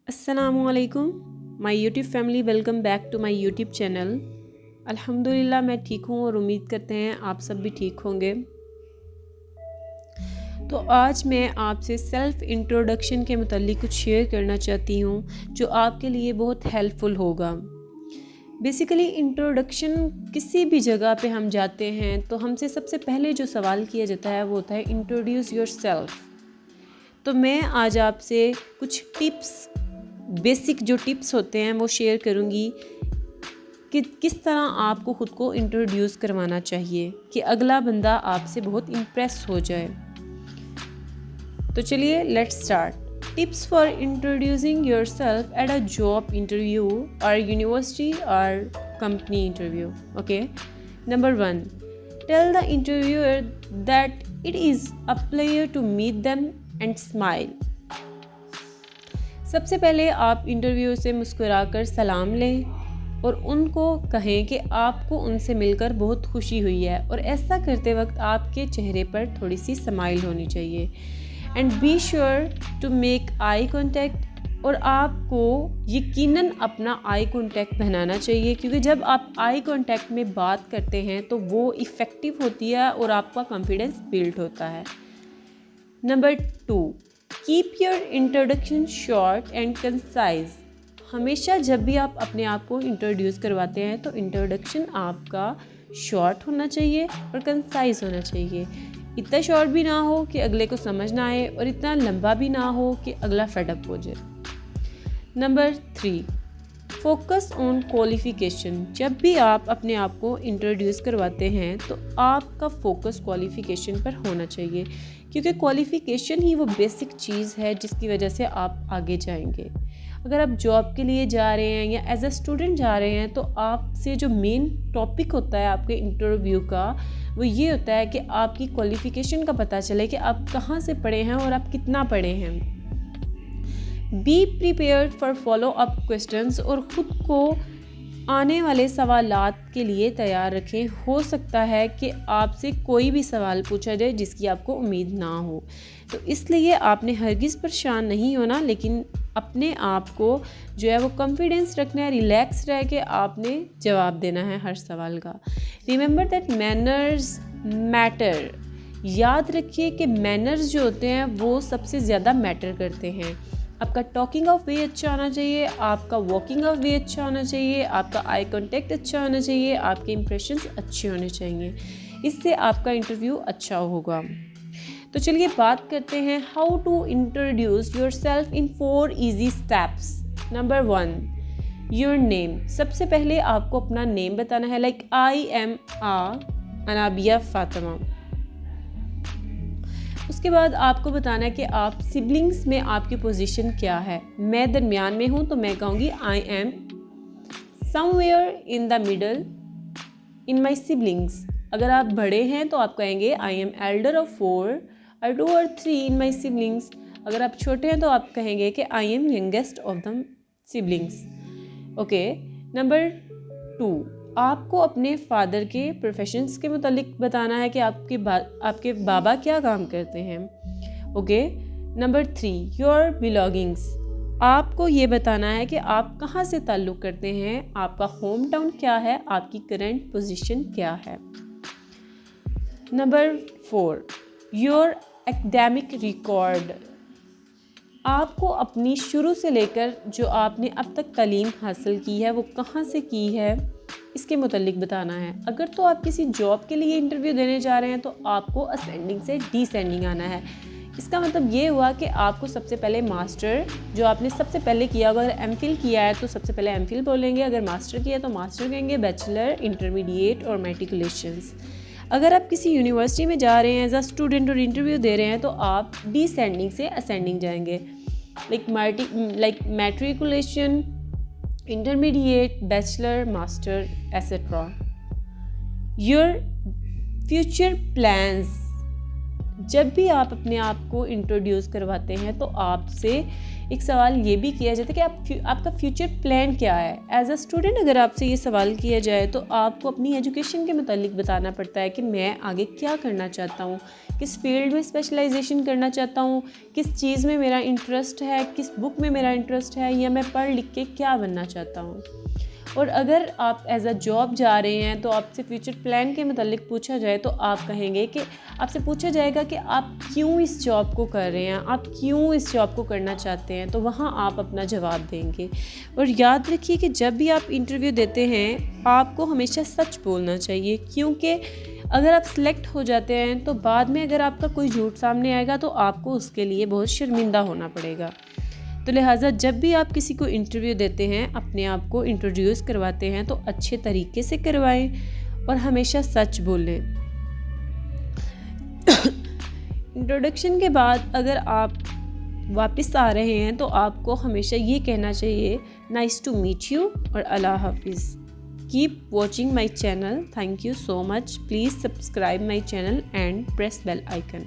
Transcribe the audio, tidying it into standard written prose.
अस्सलामुअलैकुम my YouTube family, welcome back to my YouTube channel. अल्हम्दुलिल्लाह मैं ठीक हूँ और उम्मीद करते हैं आप सब भी ठीक होंगे। तो आज मैं आपसे सेल्फ़ इंट्रोडक्शन के मुतालिक कुछ शेयर करना चाहती हूँ जो आपके लिए बहुत हेल्पफुल होगा। बेसिकली इंट्रोडक्शन किसी भी जगह पे हम जाते हैं तो हमसे सबसे पहले जो सवाल किया जाता है वो होता है इंट्रोड्यूस योर सेल्फ़। तो मैं आज आपसे कुछ टिप्स, बेसिक जो टिप्स होते हैं वो शेयर करूँगी कि किस तरह आपको ख़ुद को इंट्रोड्यूस करवाना चाहिए कि अगला बंदा आपसे बहुत इम्प्रेस हो जाए। तो चलिए let's start. Tips for introducing yourself at a job interview और यूनिवर्सिटी और company interview. Okay, number 1, tell the interviewer that it is a player to meet them and smile. सबसे पहले आप इंटरव्यू से मुस्कुराकर सलाम लें और उनको कहें कि आपको उनसे मिलकर बहुत खुशी हुई है, और ऐसा करते वक्त आपके चेहरे पर थोड़ी सी स्माइल होनी चाहिए। And be sure to make eye contact, और आपको यकीनन अपना आई कॉन्टैक्ट बनाना चाहिए क्योंकि जब आप आई कॉन्टैक्ट में बात करते हैं तो वो इफ़ेक्टिव होती है और आपका कॉन्फिडेंस बिल्ड होता है। Number 2, keep your introduction short and concise. हमेशा जब भी आप अपने आप को इंट्रोड्यूस करवाते हैं तो इंट्रोडक्शन आपका शॉर्ट होना चाहिए और कंसाइज होना चाहिए। इतना शॉर्ट भी ना हो कि अगले को समझ ना आए और इतना लंबा भी ना हो कि अगला फेडअप हो जाए। Number 3, focus on qualification. जब भी आप अपने आप को इंट्रोड्यूस करवाते हैं तो आपका फोकस क्वालिफ़िकेशन पर होना चाहिए क्योंकि क्वालिफ़िकेशन ही वो बेसिक चीज़ है जिसकी वजह से आप आगे जाएंगे। अगर आप जॉब के लिए जा रहे हैं या एज अ स्टूडेंट जा रहे हैं तो आपसे जो मेन टॉपिक होता है आपके इंटरव्यू का वो ये होता है कि आपकी क्वालिफ़िकेशन का पता चले कि आप कहाँ से पढ़े हैं और आप कितना पढ़े हैं। Be prepared for follow up questions, और ख़ुद को आने वाले सवालात के लिए तैयार रखें। हो सकता है कि आपसे कोई भी सवाल पूछा जाए जिसकी आपको उम्मीद ना हो, तो इसलिए आपने हरगिज़ परेशान नहीं होना, लेकिन अपने आप को जो है वो कॉन्फिडेंस रखना है, रिलैक्स रह के आपने जवाब देना है हर सवाल का। Remember that manners matter. याद रखिए कि मैनर्स जो होते हैं वो सबसे ज़्यादा मैटर करते हैं। आपका टॉकिंग ऑफ वे अच्छा होना चाहिए, आपका वॉकिंग ऑफ वे अच्छा होना चाहिए, आपका आई कांटेक्ट अच्छा होना चाहिए, आपके इंप्रेशंस अच्छे होने चाहिए। इससे आपका इंटरव्यू अच्छा होगा। तो चलिए बात करते हैं how to introduce yourself in 4 easy steps. Number 1, your name. सबसे पहले आपको अपना नेम बताना है, like I am Anabia Fatima. उसके बाद आपको बताना है कि आप सिबलिंग्स में आपकी पोजीशन क्या है। मैं दरमियान में हूँ तो मैं कहूँगी I am somewhere in the middle in my siblings. अगर आप बड़े हैं तो आप कहेंगे आई एम एल्डर ऑफ 4 और 2 और 3 इन माई सिबलिंग्स। अगर आप छोटे हैं तो आप कहेंगे कि I am youngest of the siblings. Okay, number 2, आपको अपने फादर के प्रोफेशंस के मुतालिक बताना है कि आपके बाबा क्या काम करते हैं। Okay, number 3, your belongings. आपको ये बताना है कि आप कहाँ से ताल्लुक़ करते हैं, आपका होम टाउन क्या है, आपकी करंट पोजीशन क्या है। Number 4, your academic record. आपको अपनी शुरू से लेकर जो आपने अब तक तालीम हासिल की है वो कहाँ से की है इसके मुतालिक बताना है। अगर तो आप किसी जॉब के लिए इंटरव्यू देने जा रहे हैं तो आपको असेंडिंग से डिसेंडिंग आना है। इसका मतलब ये हुआ कि आपको सबसे पहले मास्टर जो आपने सबसे पहले किया, अगर एमफिल किया है तो सबसे पहले एमफिल बोलेंगे, अगर मास्टर किया तो मास्टर कहेंगे, बैचलर, इंटरमीडिएट और मैट्रिकुलेशंस। अगर आप किसी यूनिवर्सिटी में जा रहे हैं एज अ स्टूडेंट और इंटरव्यू दे रहे हैं तो आप डिसेंडिंग से असेंडिंग जाएंगे, like matriculation, intermediate, bachelor, master, etcetera. Your future plans. जब भी आप अपने आप को इंट्रोड्यूस करवाते हैं तो आपसे एक सवाल ये भी किया जाता है कि आपका फ्यूचर प्लान क्या है। एज अ स्टूडेंट अगर आपसे ये सवाल किया जाए तो आपको अपनी एजुकेशन के मुतालिक बताना पड़ता है कि मैं आगे क्या करना चाहता हूँ, किस फील्ड में स्पेशलाइजेशन करना चाहता हूँ, किस चीज़ में मेरा इंटरेस्ट है, किस बुक में मेरा इंटरेस्ट है, या मैं पढ़ लिख के क्या बनना चाहता हूँ। और अगर आप एज अ जॉब जा रहे हैं तो आपसे फ्यूचर प्लान के मतलब पूछा जाए तो आप कहेंगे कि आपसे पूछा जाएगा कि आप क्यों इस जॉब को कर रहे हैं, आप क्यों इस जॉब को करना चाहते हैं, तो वहाँ आप अपना जवाब देंगे। और याद रखिए कि जब भी आप इंटरव्यू देते हैं आपको हमेशा सच बोलना चाहिए, क्योंकि अगर आप सिलेक्ट हो जाते हैं तो बाद में अगर आपका कोई झूठ सामने आएगा तो आपको उसके लिए बहुत शर्मिंदा होना पड़ेगा। तो लिहाजा जब भी आप किसी को इंटरव्यू देते हैं, अपने आप को इंट्रोड्यूस करवाते हैं तो अच्छे तरीके से करवाएं और हमेशा सच बोलें। इंट्रोडक्शन के बाद अगर आप वापस आ रहे हैं तो आपको हमेशा ये कहना चाहिए, नाइस टू मीट यू और अल्लाह हाफिज़। Keep watching my channel. Thank you so much. Please subscribe my channel and press bell icon.